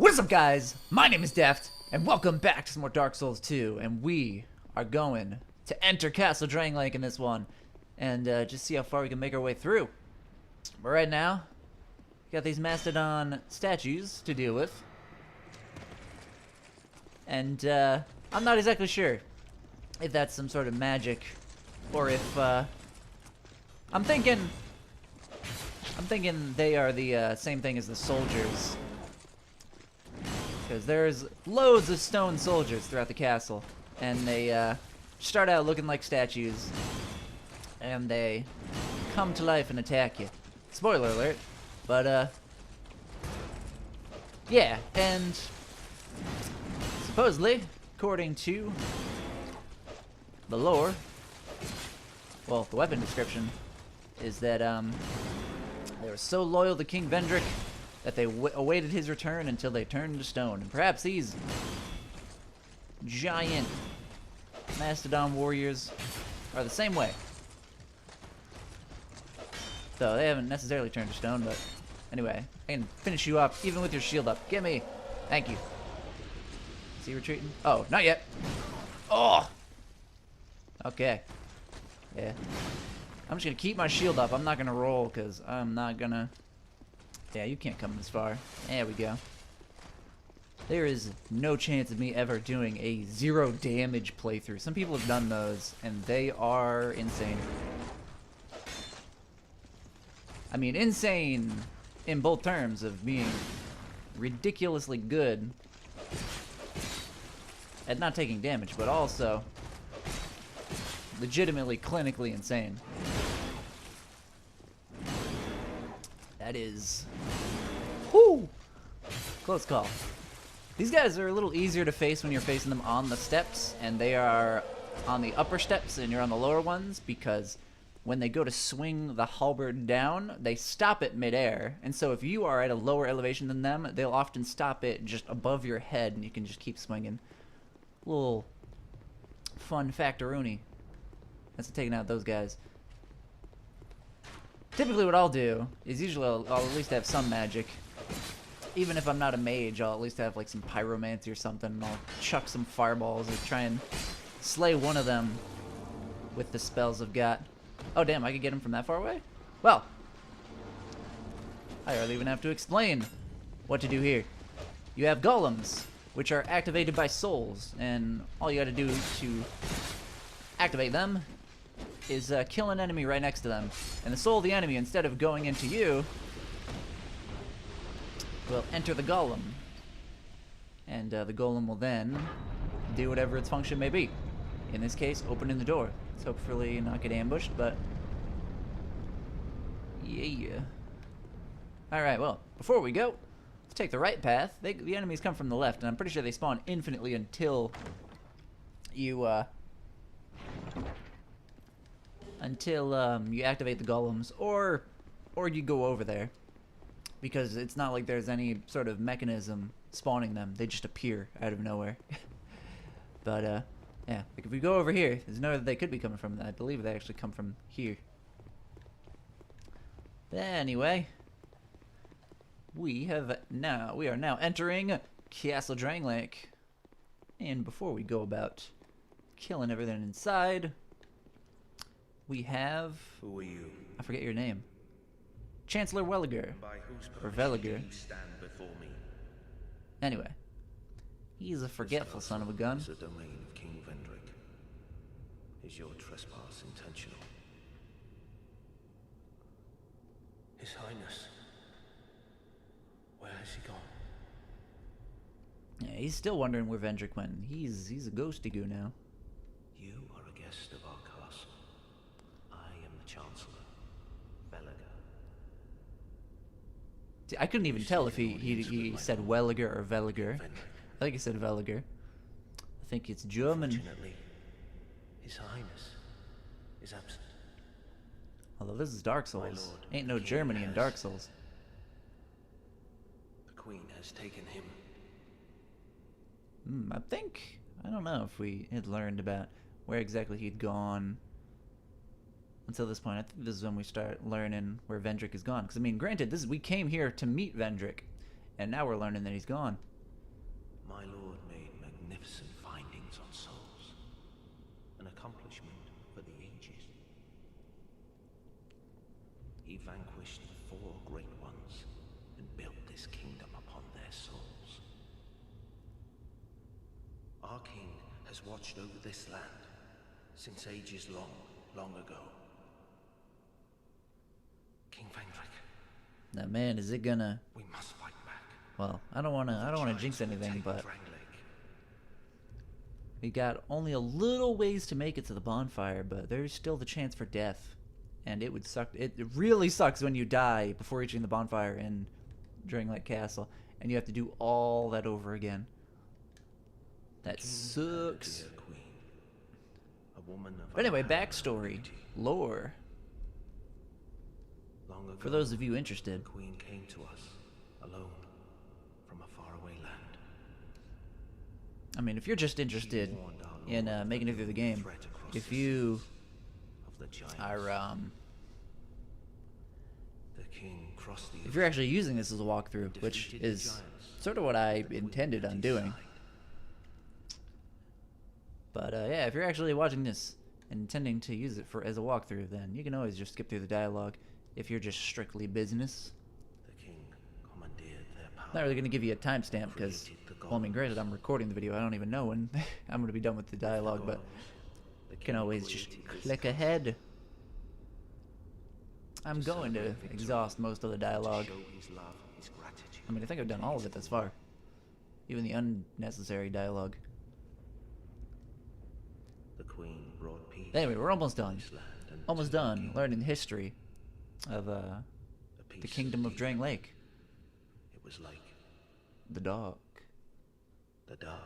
What's up, guys? My name is Deft, and welcome back to some more Dark Souls 2, and we are going to enter Castle Drangleic in this one, and just see how far we can make our way through. But right now, we got these Mastodon statues to deal with, and I'm not exactly sure if that's some sort of magic, or if, I'm thinking they are the same thing as the soldiers. Because there's loads of stone soldiers throughout the castle, and they start out looking like statues, and they come to life and attack you. Spoiler alert, but yeah, and supposedly, according to the lore, well, the weapon description, is that they were so loyal to King Vendrick that they awaited his return until they turned to stone. And perhaps these giant Mastodon warriors are the same way. So they haven't necessarily turned to stone, but anyway, I can finish you up even with your shield up. Get me. Thank you. Is he retreating? Oh, not yet. Oh! Okay. Yeah. I'm just gonna keep my shield up. I'm not gonna roll because I'm not gonna... Yeah, you can't come this far. There we go. There is no chance of me ever doing a 0 damage playthrough. Some people have done those, and they are insane. I mean, insane in both terms of being ridiculously good at not taking damage, but also legitimately clinically insane. That is... Whoo! Close call. These guys are a little easier to face when you're facing them on the steps, and they are on the upper steps and you're on the lower ones, because when they go to swing the halberd down, they stop it midair. And so if you are at a lower elevation than them, they'll often stop it just above your head, and you can just keep swinging. Little fun factoroonie. That's taking out those guys. Typically what I'll do is usually I'll at least have some magic. Even if I'm not a mage, I'll at least have like some pyromancy or something, and I'll chuck some fireballs or try and slay one of them with the spells I've got. Oh damn, I could get him from that far away? Well, I hardly even have to explain what to do here. You have golems, which are activated by souls, and all you gotta do to activate them is kill an enemy right next to them. And the soul of the enemy, instead of going into you, will enter the golem. And the golem will then do whatever its function may be. In this case, opening the door. Let's hopefully not get ambushed, but... yeah. Alright, well, before we go, let's take the right path. The enemies come from the left, and I'm pretty sure they spawn infinitely until you, you activate the golems, or you go over there, because it's not like there's any sort of mechanism spawning them. They just appear out of nowhere. But yeah, like if we go over here, there's no way that they could be coming from that. I believe they actually come from here. But anyway, we are now entering Castle Drangleic, and before we go about killing everything inside, we have... Who are you? I forget your name. Chancellor Welliger. By whose Or permission Veliger. do you stand before me? Anyway. He's a forgetful son of a gun. Is a domain of King Vendrick. Is your trespass intentional? His Highness. Where has he gone? Yeah, he's still wondering where Vendrick went. He's a ghosty goo now. You are a guest of our castle. I am the Chancellor, Veliger. See, I couldn't even tell if he said Welliger or Veliger. I think he said Veliger. I think it's German. Fortunately, His Highness is absent. Although this is Dark Souls. Lord, Ain't no the king Germany in has- Dark Souls. The Queen has taken him. I don't know if we had learned about where exactly he'd gone until this point. I think this is when we start learning where Vendrick is gone. Because, I mean, granted, we came here to meet Vendrick. and now we're learning that he's gone. My lord made magnificent findings on souls, an accomplishment for the ages. He vanquished the 4 great ones and built this kingdom upon their souls. Our king has watched over this land since ages long, long ago. King Drangleic. Now, man, is it gonna? We must fight back. Well, I don't wanna jinx anything, but we got only a little ways to make it to the bonfire, but there's still the chance for death, and it would suck. It really sucks when you die before reaching the bonfire in Drangleic Castle, and you have to do all that over again. That sucks. But anyway, backstory, lore. Long ago, for those of you interested. the queen came to us alone from a faraway land. I mean, if you're just interested in making it through the game, if you are The king crossed the if you're actually using this as a walkthrough, which is sort of what I intended on doing. But yeah, if you're actually watching this and intending to use it as a walkthrough, then you can always just skip through the dialogue if you're just strictly business. The king commandeered their power. Not really going to give you a timestamp because, well, I mean, granted, I'm recording the video. I don't even know when I'm going to be done with the dialogue, but you can always just click ahead. I'm going to exhaust most of the dialogue. I mean, I think I've done all of it thus far. Even the unnecessary dialogue. The queen brought peace. Anyway, we're almost done. to this land and Almost to the done king. learning the history of the peace kingdom of the earth. Drangleic. It was like The dark. the dark.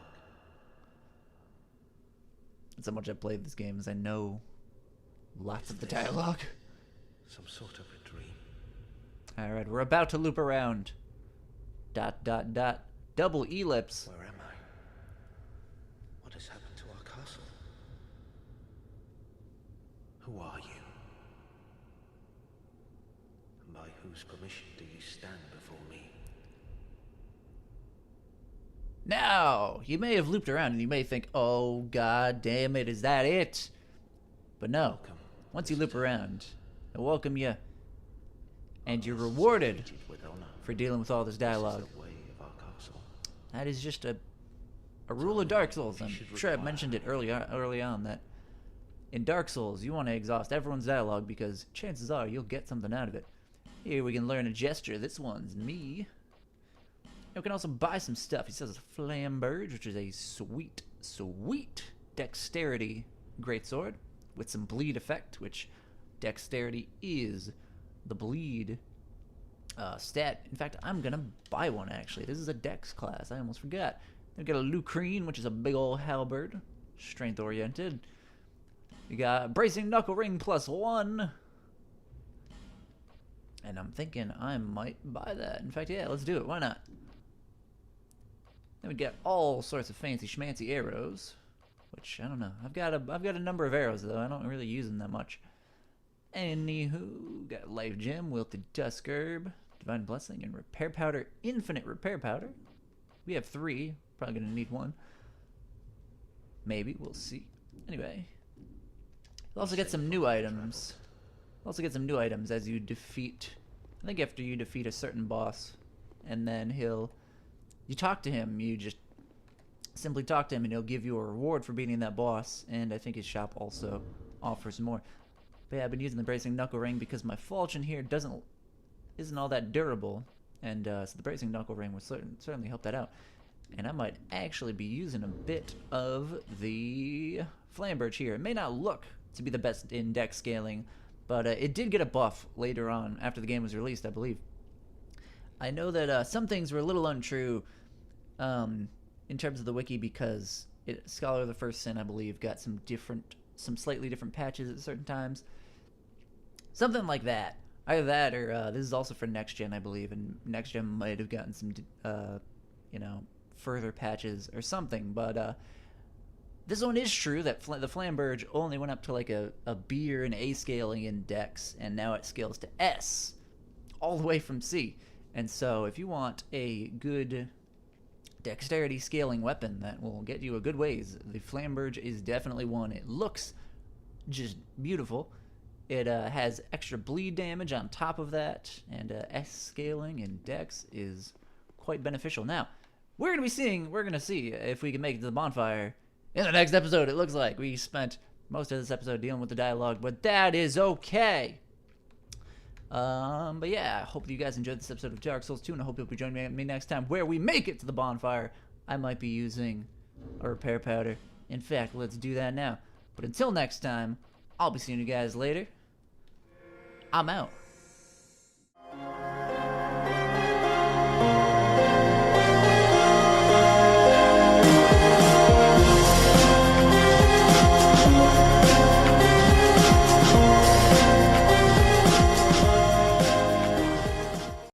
That's how much I've played this game, as I know lots of the dialogue. Some sort of a dream. Alright, we're about to loop around. ... Double ellipse. Where am I? What has happened to our castle? Who are you? And by whose permission do you stand before me? Now, you may have looped around and you may think, oh, god damn it, is that it? But no. Welcome. Once you loop around, I welcome you, and you're rewarded With honor. for dealing with all this dialogue. This is the way of our castle. That is just a rule of Dark Souls. I'm sure I mentioned it early on that in Dark Souls, you want to exhaust everyone's dialogue because chances are you'll get something out of it. Here we can learn a gesture. This one's me. And we can also buy some stuff. He says a flamberge, which is a sweet, sweet dexterity greatsword with some bleed effect, which dexterity is the bleed stat. In fact, I'm gonna buy one actually. This is a dex class. I almost forgot. We got a Lucrine, which is a big old halberd, strength oriented. We got bracing knuckle ring +1. And I'm thinking I might buy that. In fact, yeah, let's do it. Why not? Then we get all sorts of fancy schmancy arrows, which I don't know. I've got a number of arrows though. I don't really use them that much. Anywho, got life gem, wilted tusk herb, divine blessing, and repair powder. Infinite repair powder. We have 3. Probably gonna need 1. Maybe we'll see. Anyway, we'll also get some new items. We'll also get some new items as you defeat. I think after you defeat a certain boss, and then you talk to him. You just simply talk to him, and he'll give you a reward for beating that boss. And I think his shop also offers more. But yeah, I've been using the bracing knuckle ring because my falchion here isn't all that durable, and so the bracing knuckle ring would certainly help that out. And I might actually be using a bit of the flamberge here. It may not look to be the best in dex scaling, but it did get a buff later on after the game was released, I believe. I know that some things were a little untrue in terms of the wiki because Scholar of the First Sin, I believe, got some slightly different patches at certain times. Something like that. Either that or this is also for next gen, I believe, and next gen might have gotten some, further patches or something. But this one is true that the flamberge only went up to like a B or an A scaling in dex, and now it scales to S, all the way from C. And so if you want a good dexterity scaling weapon that will get you a good ways, the Flamberge is definitely one. It looks just beautiful. It has extra bleed damage on top of that, and S scaling and dex is quite beneficial. Now, we're gonna see if we can make it to the bonfire in the next episode. It looks like we spent most of this episode dealing with the dialogue, but that is okay. But yeah, I hope you guys enjoyed this episode of Dark Souls 2, and I hope you'll be joining me next time where we make it to the bonfire. I might be using a repair powder. In fact, let's do that now. But until next time, I'll be seeing you guys later. I'm out.